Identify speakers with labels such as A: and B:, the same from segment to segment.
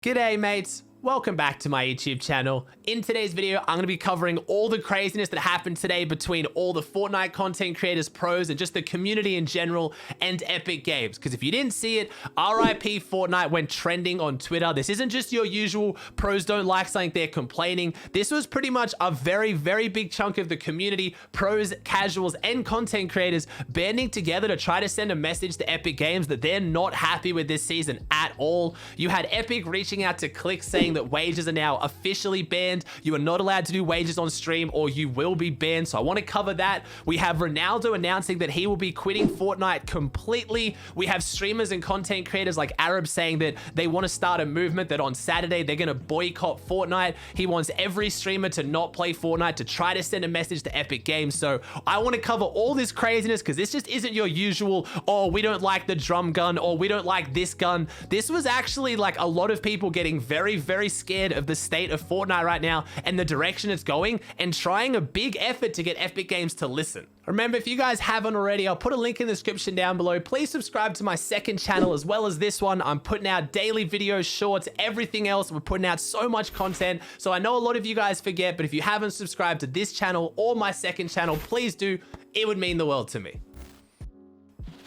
A: G'day mates, welcome back to my YouTube channel. In today's video, I'm going to be covering all the craziness that happened today between all the Fortnite content creators, pros, and just the community in general and Epic Games. Because if you didn't see it, RIP Fortnite went trending on Twitter. This isn't just your usual pros don't like something, they're complaining. This was pretty much a very, very big chunk of the community, pros, casuals, and content creators banding together to try to send a message to Epic Games that they're not happy with this season at all. You had Epic reaching out to Clix saying that wages are now officially banned. You are not allowed to do wages on stream or you will be banned. So I want to cover that. We have Ronaldo announcing that he will be quitting Fortnite completely. We have streamers and content creators like Arab saying that they want to start a movement that on Saturday they're going to boycott Fortnite. He wants every streamer to not play Fortnite to try to send a message to Epic Games. So I want to cover all this craziness because this just isn't your usual, oh, we don't like the drum gun or we don't like this gun. This was actually like a lot of people getting very, very scared of the state of Fortnite right now and the direction it's going and trying a big effort to get Epic Games to listen. Remember, if you guys haven't already, I'll put a link in the description down below. Please subscribe to my second channel as well as this one. I'm putting out daily videos, shorts, everything else. We're putting out so much content. So I know a lot of you guys forget, but if you haven't subscribed to this channel or my second channel, please do. It would mean the world to me.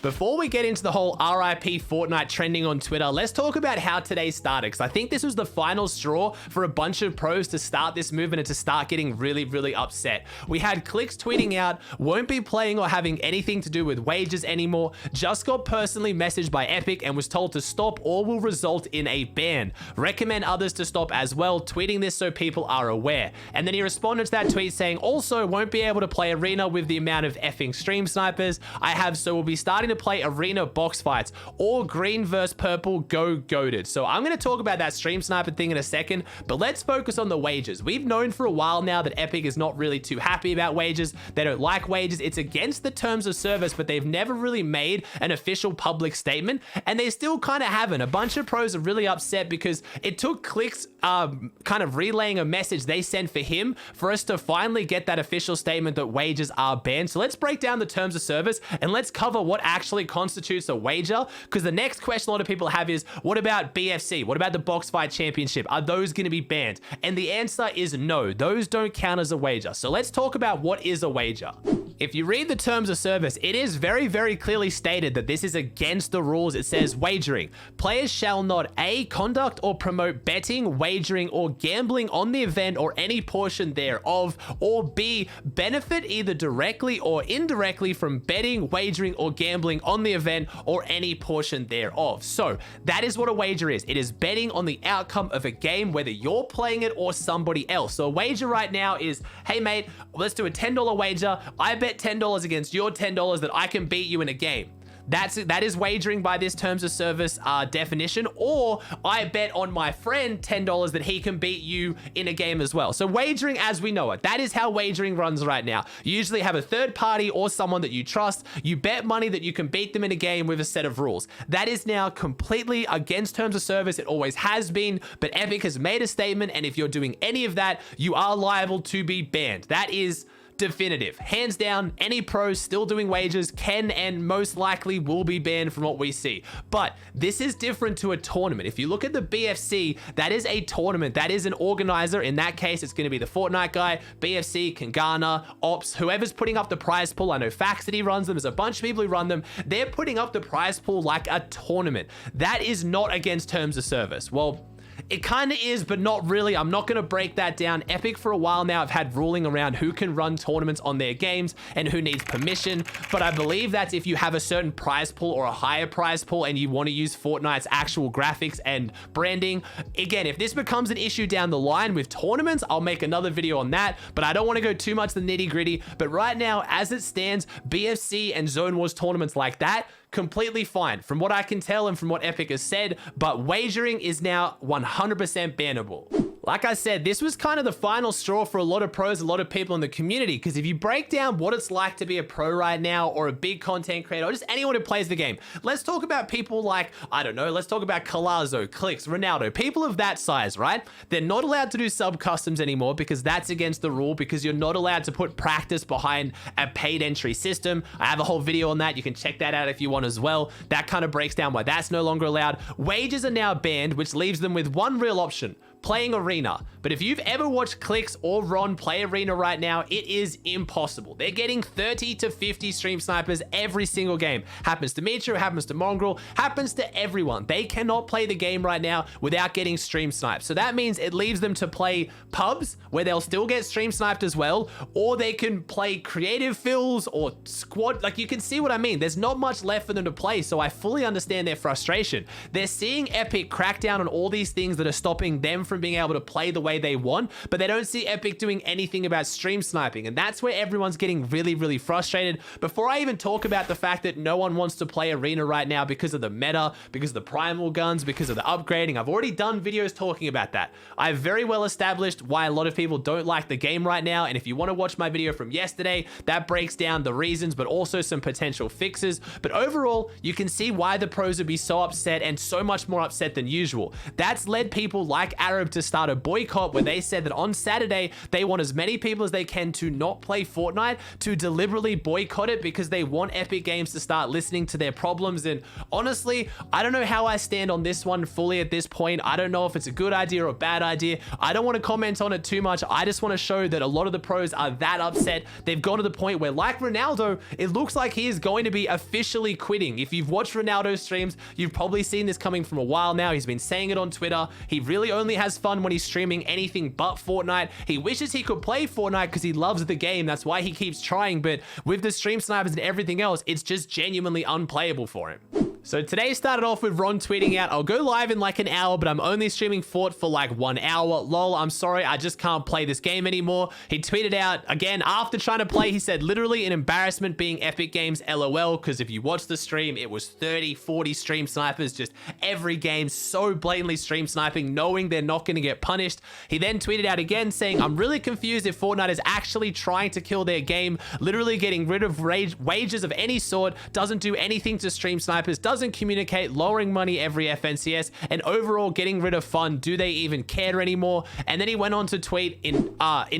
A: Before we get into the whole RIP Fortnite trending on Twitter, let's talk about how today started, because I think this was the final straw for a bunch of pros to start this movement and to start getting really, really upset. We had Clix tweeting out, won't be playing or having anything to do with wages anymore, just got personally messaged by Epic and was told to stop or will result in a ban. Recommend others to stop as well, tweeting this so people are aware. And then he responded to that tweet saying, also won't be able to play Arena with the amount of effing stream snipers I have, so we'll be starting to play Arena box fights or green versus purple, go goated. So I'm going to talk about that stream sniper thing in a second, but let's focus on the wages. We've known for a while now that Epic is not really too happy about wages. They don't like wages. It's against the terms of service, but they've never really made an official public statement, and they still kind of haven't. A bunch of pros are really upset because it took Clix kind of relaying a message they sent for him for us to finally get that official statement that wages are banned. So let's break down the terms of service and let's cover what actually constitutes a wager, because the next question a lot of people have is, what about BFC? What about the box fight championship? Are those going to be banned? And the answer is no, those don't count as a wager. So let's talk about what is a wager. If you read the terms of service, it is very, very clearly stated that this is against the rules. It says wagering. Players shall not A, conduct or promote betting, wagering, or gambling on the event or any portion thereof, or B, benefit either directly or indirectly from betting, wagering, or gambling on the event or any portion thereof. So that is what a wager is. It is betting on the outcome of a game, whether you're playing it or somebody else. So a wager right now is, hey mate, let's do a $10 wager. I bet $10 against your $10 that I can beat you in a game. That is wagering by this terms of service definition. Or I bet on my friend $10 that he can beat you in a game as well. So wagering as we know it, that is how wagering runs right now. You usually have a third party or someone that you trust. You bet money that you can beat them in a game with a set of rules. That is now completely against terms of service. It always has been, but Epic has made a statement, and if you're doing any of that, you are liable to be banned. That is definitive. Hands down, any pros still doing wagers can and most likely will be banned from what we see. But this is different to a tournament. If you look at the BFC, that is a tournament. That is an organizer. In that case, it's going to be the Fortnite guy, BFC, Kangana, Ops, whoever's putting up the prize pool. I know Faxity runs them. There's a bunch of people who run them. They're putting up the prize pool like a tournament. That is not against terms of service. Well, it kind of is, but not really. I'm not going to break that down. Epic for a while now have had ruling around who can run tournaments on their games and who needs permission. But I believe that if you have a certain prize pool or a higher prize pool and you want to use Fortnite's actual graphics and branding, again, if this becomes an issue down the line with tournaments, I'll make another video on that. But I don't want to go too much the nitty gritty. But right now, as it stands, BFC and Zone Wars tournaments like that, completely fine from what I can tell and from what Epic has said, but wagering is now 100% bannable. Like I said, this was kind of the final straw for a lot of pros, a lot of people in the community, because if you break down what it's like to be a pro right now, or a big content creator, or just anyone who plays the game, let's talk about people like, I don't know, let's talk about Colazo, Clix, Ronaldo, people of that size, right? They're not allowed to do sub customs anymore because that's against the rule, because you're not allowed to put practice behind a paid entry system. I have a whole video on that. You can check that out if you want as well. That kind of breaks down why that's no longer allowed. Wages are now banned, which leaves them with one real option: playing Arena. But if you've ever watched Clix or Ron play Arena right now, it is impossible. They're getting 30 to 50 stream snipers every single game. Happens to Mitra, happens to Mongrel, happens to everyone. They cannot play the game right now without getting stream sniped. So that means it leaves them to play pubs where they'll still get stream sniped as well, or they can play creative fills or squad. Like, you can see what I mean. There's not much left for them to play, so I fully understand their frustration. They're seeing Epic crack down on all these things that are stopping them from being able to play the way they want, but they don't see Epic doing anything about stream sniping, and that's where everyone's getting really, really frustrated. Before I even talk about the fact that no one wants to play Arena right now because of the meta, because of the primal guns, because of the upgrading, I've already done videos talking about that. I've very well established why a lot of people don't like the game right now, and if you want to watch my video from yesterday, that breaks down the reasons, but also some potential fixes. But overall, you can see why the pros would be so upset, and so much more upset than usual. That's led people like Arab to start a boycott, where they said that on Saturday they want as many people as they can to not play Fortnite, to deliberately boycott it, because they want Epic Games to start listening to their problems. And honestly, I don't know how I stand on this one fully at this point. I don't know if it's a good idea or a bad idea. I don't want to comment on it too much. I just want to show that a lot of the pros are that upset. They've gone to the point where, like Ronaldo, it looks like he is going to be officially quitting. If you've watched Ronaldo's streams, you've probably seen this coming from a while now. He's been saying it on Twitter. He really only has fun when he's streaming anything but Fortnite. He wishes he could play Fortnite because he loves the game. That's why he keeps trying, but with the stream snipers and everything else, it's just genuinely unplayable for him. So today started off with Ron tweeting out, "I'll go live in like an hour, but I'm only streaming Fort for like 1 hour. Lol, I'm sorry, I just can't play this game anymore." He tweeted out again after trying to play, he said, "Literally an embarrassment being Epic Games, LOL," because if you watch the stream, it was 30, 40 stream snipers, just every game so blatantly stream sniping, knowing they're not going to get punished. He then tweeted out again saying, "I'm really confused if Fortnite is actually trying to kill their game. Literally getting rid of wages of any sort, doesn't do anything to stream snipers, doesn't communicate, lowering money every FNCS, and overall getting rid of fun. Do they even care anymore?" And then he went on to tweet in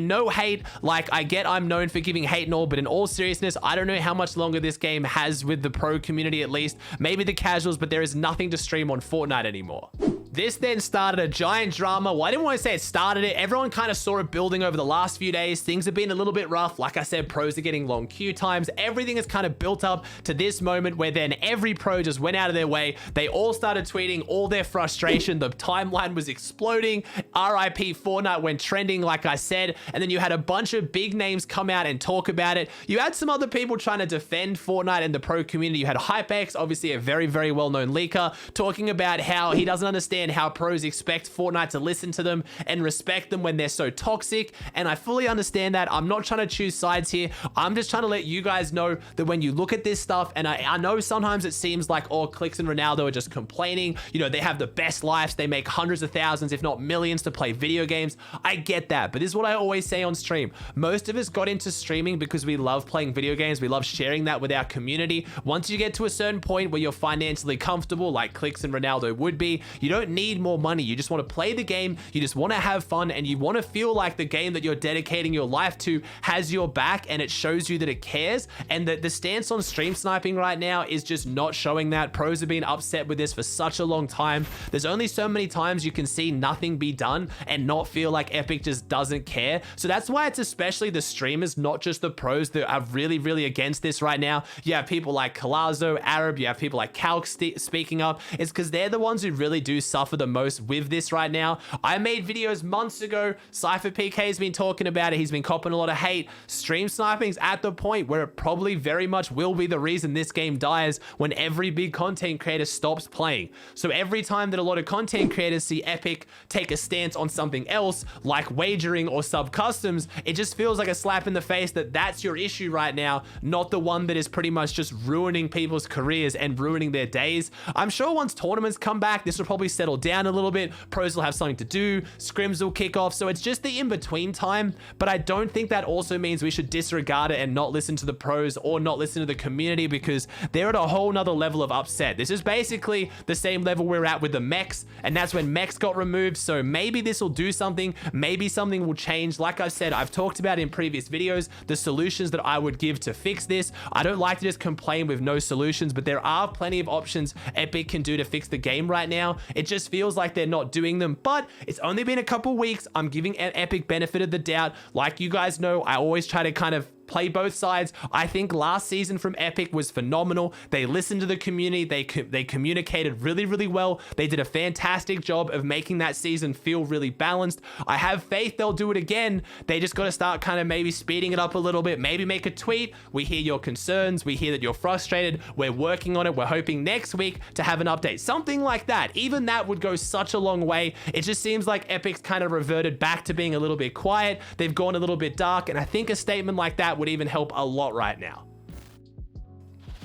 A: no hate, like, "I get I'm known for giving hate and all, but in all seriousness, I don't know how much longer this game has with the pro community, at least. Maybe the casuals, but there is nothing to stream on Fortnite anymore." This then started a giant drama. Well, I didn't want to say it started it. Everyone kind of saw it building over the last few days. Things have been a little bit rough. Like I said, pros are getting long queue times. Everything has kind of built up to this moment where then every pro just went out of their way. They all started tweeting all their frustration. The timeline was exploding. RIP Fortnite went trending, like I said. And then you had a bunch of big names come out and talk about it. You had some other people trying to defend Fortnite and the pro community. You had HypeX, obviously a very, very well-known leaker, talking about how he doesn't understand how pros expect Fortnite to listen to them and respect them when they're so toxic. And I fully understand that. I'm not trying to choose sides here. I'm just trying to let you guys know that when you look at this stuff, and I know sometimes it seems like, oh, Clix and Ronaldo are just complaining. You know, they have the best lives. They make hundreds of thousands, if not millions, to play video games. I get that. But this is what I always say on stream. Most of us got into streaming because we love playing video games. We love sharing that with our community. Once you get to a certain point where you're financially comfortable, like Clix and Ronaldo would be, you don't need more money. You just want to play the game. You just want to have fun, and you want to feel like the game that you're dedicating your life to has your back, and it shows you that it cares. And that the stance on stream sniping right now is just not showing that. Pros have been upset with this for such a long time. There's only so many times you can see nothing be done and not feel like Epic just doesn't care. So that's why it's especially the streamers, not just the pros, that are really, really against this right now. You have people like Colazo, Arab, you have people like Calc speaking up. It's because they're the ones who really do suffer the most with this right now. I made videos months ago. Cypher PK has been talking about it. He's been copping a lot of hate. Stream sniping's at the point where it probably very much will be the reason this game dies, when every big content creator stops playing. So every time that a lot of content creators see Epic take a stance on something else, like wagering or sub customs, it just feels like a slap in the face that that's your issue right now, not the one that is pretty much just ruining people's careers and ruining their days. I'm sure once tournaments come back, this will probably settle settle down a little bit. Pros will have something to do. Scrims will kick off. So it's just the in-between time. But I don't think that also means we should disregard it and not listen to the pros or not listen to the community, because they're at a whole nother level of upset. This is basically the same level we're at with the mechs, and that's when mechs got removed. So maybe this will do something. Maybe something will change. Like I said, I've talked about in previous videos the solutions that I would give to fix this. I don't like to just complain with no solutions, but there are plenty of options Epic can do to fix the game right now. It just feels like they're not doing them, but it's only been a couple weeks. I'm giving Epic benefit of the doubt. Like you guys know, I always try to kind of play both sides. I think last season from Epic was phenomenal. They listened to the community. They communicated really, really well. They did a fantastic job of making that season feel really balanced. I have faith they'll do it again. They just got to start kind of maybe speeding it up a little bit. Maybe make a tweet. We hear your concerns. We hear that you're frustrated. We're working on it. We're hoping next week to have an update. Something like that. Even that would go such a long way. It just seems like Epic's kind of reverted back to being a little bit quiet. They've gone a little bit dark, and I think a statement like that would even help a lot right now.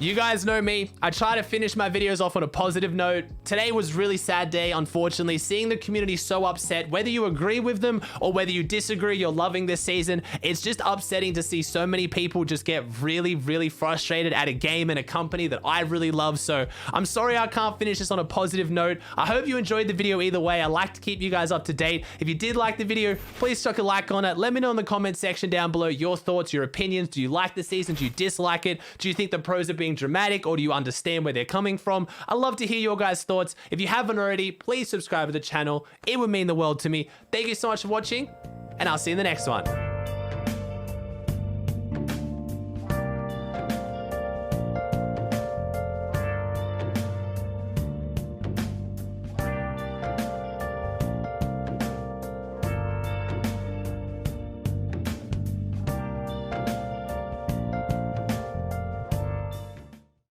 A: You guys know me. I try to finish my videos off on a positive note. Today was a really sad day, unfortunately. Seeing the community so upset, whether you agree with them or whether you disagree, you're loving this season. It's just upsetting to see so many people just get really, really frustrated at a game and a company that I really love. So I'm sorry I can't finish this on a positive note. I hope you enjoyed the video either way. I like to keep you guys up to date. If you did like the video, please chuck a like on it. Let me know in the comment section down below your thoughts, your opinions. Do you like the season? Do you dislike it? Do you think the pros are being dramatic, or do you understand where they're coming from? I'd love to hear your guys' thoughts. If you haven't already, please subscribe to the channel. It would mean the world to me. Thank you so much for watching, and I'll see you in the next one.